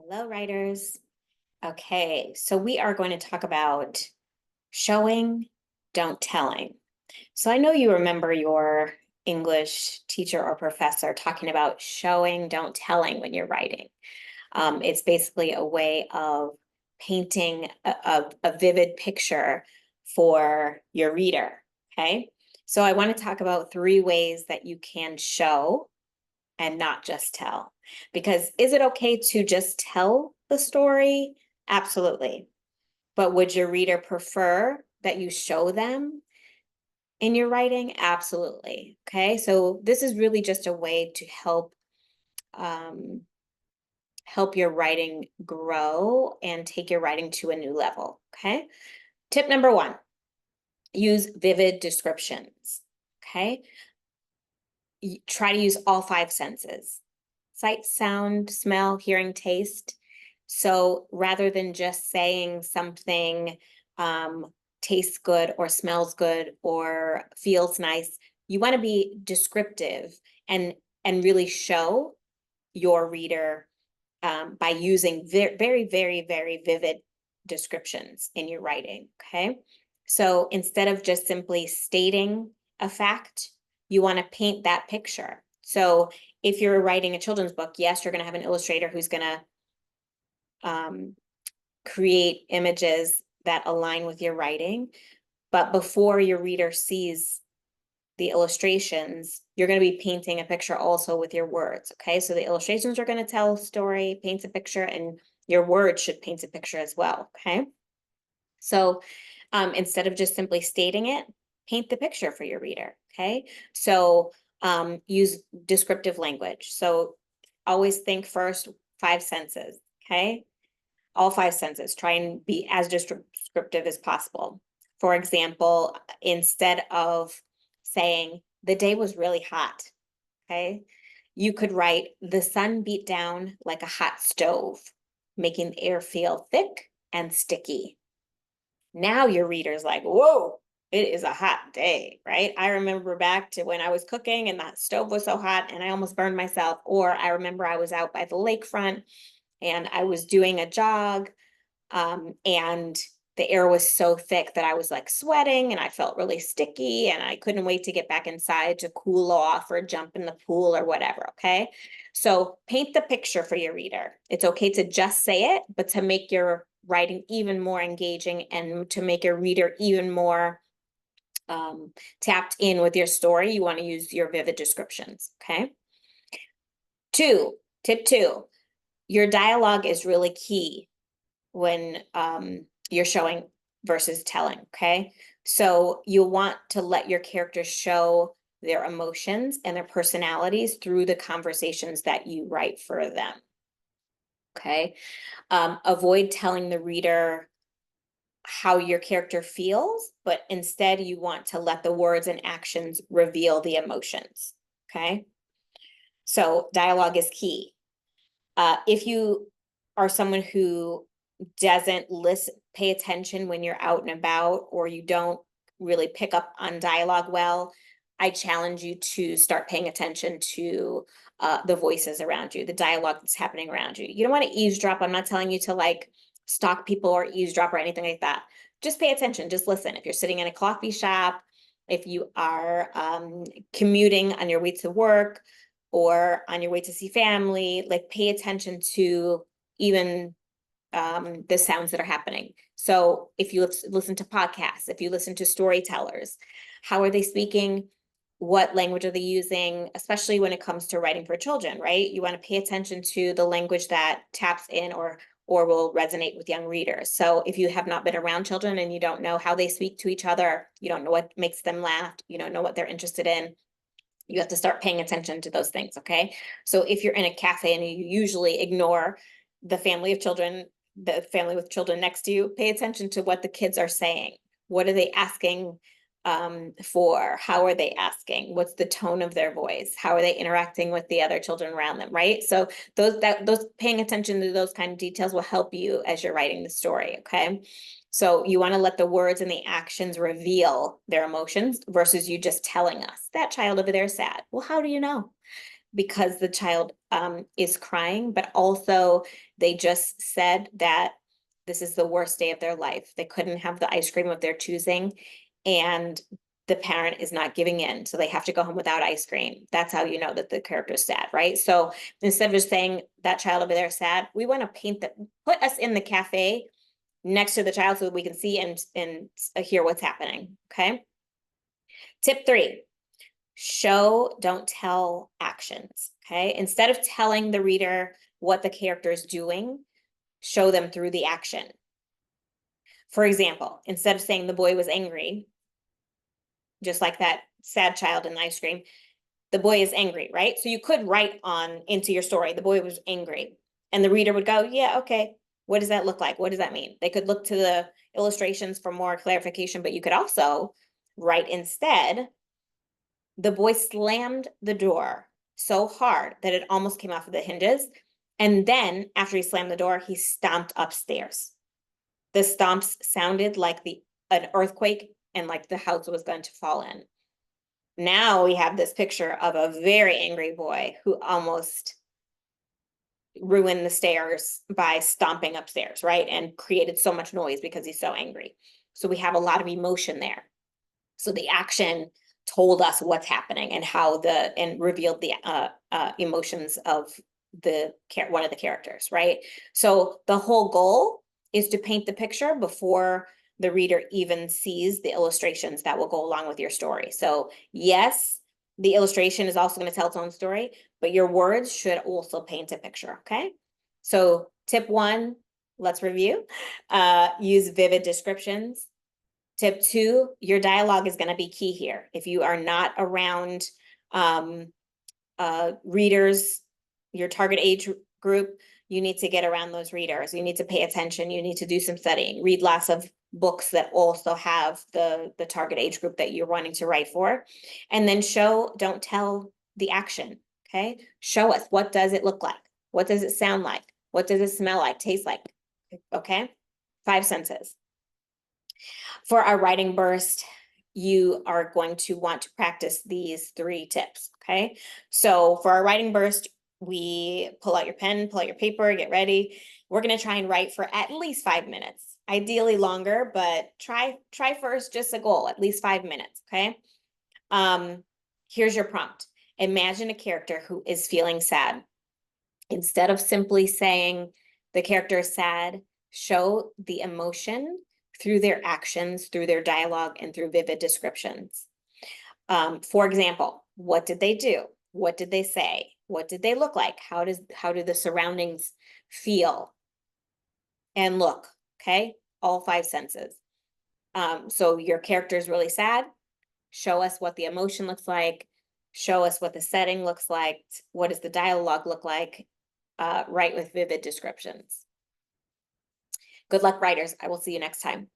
Hello, writers. Okay, so we are going to talk about showing, don't telling. So I know you remember your English teacher or professor talking about showing, don't telling when you're writing. It's basically a way of painting a vivid picture for your reader. Okay, so I want to talk about 3 ways that you can show and not just tell. Because is it okay to just tell the story? Absolutely. But would your reader prefer that you show them in your writing? Absolutely. Okay. So this is really just a way to um, help your writing grow and take your writing to a new level. Okay. Tip number 1, use vivid descriptions. Okay. Try to use all 5 senses: sight, sound, smell, hearing, taste. So rather than just saying something tastes good or smells good or feels nice, you want to be descriptive and really show your reader by using very, very, very vivid descriptions in your writing. Okay. So instead of just simply stating a fact, you want to paint that picture. So if you're writing a children's book, yes, you're going to have an illustrator who's going to create images that align with your writing. But before your reader sees the illustrations, you're going to be painting a picture also with your words. Okay. So the illustrations are going to tell a story, paints a picture, and your words should paint a picture as well. Okay. So instead of just simply stating it, paint the picture for your reader. Okay. So use descriptive language. So always think first 5 senses. Okay. All 5 senses. Try and be as descriptive as possible. For example, instead of saying the day was really hot, okay, you could write the sun beat down like a hot stove, making the air feel thick and sticky. Now your reader's like, whoa, it is a hot day, right? I remember back to when I was cooking and that stove was so hot and I almost burned myself. Or I remember I was out by the lakefront and I was doing a jog, and the air was so thick that I was like sweating and I felt really sticky and I couldn't wait to get back inside to cool off or jump in the pool or whatever. Okay. So paint the picture for your reader. It's okay to just say it, but to make your writing even more engaging and to make your reader even more tapped in with your story, you want to use your vivid descriptions. Okay. Tip 2, your dialogue is really key when you're showing versus telling. Okay. So you'll want to let your characters show their emotions and their personalities through the conversations that you write for them. Okay. Avoid telling the reader how your character feels, but instead you want to let the words and actions reveal the emotions. Okay. So dialogue is key. If you are someone who doesn't pay attention when you're out and about, or you don't really pick up on dialogue well, I challenge you to start paying attention to the voices around you, the dialogue that's happening around you. You don't want to eavesdrop. I'm not telling you to like stalk people or eavesdrop or anything like that. Just pay attention. Just listen. If you're sitting in a coffee shop, if you are commuting on your way to work or on your way to see family, like pay attention to even the sounds that are happening. So if you listen to podcasts, if you listen to storytellers, how are they speaking? What language are they using? Especially when it comes to writing for children, right? You want to pay attention to the language that taps in or will resonate with young readers. So if you have not been around children and you don't know how they speak to each other, you don't know what makes them laugh, you don't know what they're interested in, you have to start paying attention to those things. Okay. So if you're in a cafe and you usually ignore the family of children, the family with children next to you, pay attention to what the kids are saying. What are they asking for? How are they asking? What's the tone of their voice? How are they interacting with the other children around them? Right. So those paying attention to those kind of details will help you as you're writing the story. Okay. So you want to let the words and the actions reveal their emotions versus you just telling us that child over there is sad. Well, how do you know? because the child is crying, but also they just said that this is the worst day of their life. They couldn't have the ice cream of their choosing, and the parent is not giving in, so they have to go home without ice cream. That's how you know that the character's sad, right? So instead of just saying that child over there is sad, we want to paint that, put us in the cafe next to the child so that we can see and hear what's happening, okay? Tip 3, show, don't tell actions, okay? Instead of telling the reader what the character is doing, show them through the action. For example, instead of saying the boy was angry, just like that sad child in the ice cream, the boy is angry, right? So you could write on into your story, the boy was angry. And the reader would go, yeah, okay, what does that look like? What does that mean? They could look to the illustrations for more clarification, but you could also write instead, the boy slammed the door so hard that it almost came off of the hinges. And then after he slammed the door, he stomped upstairs. The stomps sounded like an earthquake and like the house was going to fall in. Now we have this picture of a very angry boy who almost ruined the stairs by stomping upstairs, right? And created so much noise because he's so angry. So we have a lot of emotion there. So the action told us what's happening and how and revealed the emotions of one of the characters, right? So the whole goal is to paint the picture before the reader even sees the illustrations that will go along with your story. So yes, the illustration is also going to tell its own story, but your words should also paint a picture, okay? So tip 1, let's review. Use vivid descriptions. Tip 2, your dialogue is going to be key here. If you are not around readers, your target age group, you need to get around those readers. You need to pay attention. You need to do some studying. Read lots of books that also have the target age group that you're wanting to write for. And then show, don't tell the action, okay? Show us, what does it look like? What does it sound like? What does it smell like, taste like, okay? 5 senses. For our writing burst, you are going to want to practice these 3 tips, okay? So for our writing burst, we pull out your pen, pull out your paper, get ready. We're going to try and write for at least 5 minutes, ideally longer, but try first, just a goal, at least 5 minutes, okay? Here's your prompt. Imagine a character who is feeling sad. Instead of simply saying the character is sad, show the emotion through their actions, through their dialogue, and through vivid descriptions. For example, what did they do? What did they say? What did they look like? How do the surroundings feel and look? Okay, all 5 senses. So your character is really sad. Show us what the emotion looks like. Show us what the setting looks like. What does the dialogue look like? Write with vivid descriptions. Good luck, writers. I will see you next time.